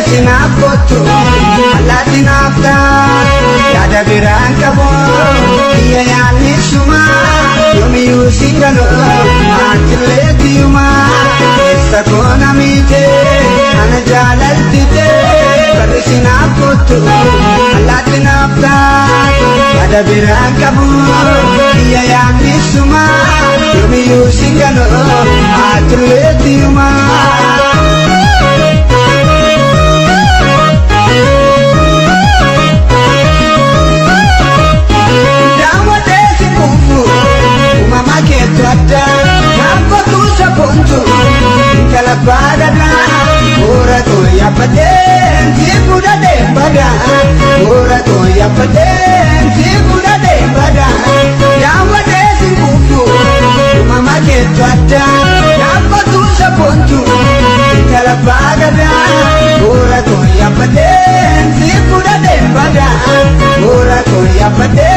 Sinapotu, Alatinapta, Yadavirankabu, Yanisuma, Yomi Singano, Antiletiuma, Sakonamite, Anajalatite, Sinapotu, Alatinapta, Yadavirankabu, Yanisuma, Yomi Singano, Antiletiuma. Kalabada, ora to yapaden, sibuda de bada, ora to yapaden, sibuda de bada, yawade simbufu, mama ke twata, yakotu sapontu, kalabada, ora to yapaden, sibuda de bada, ora to yapaden.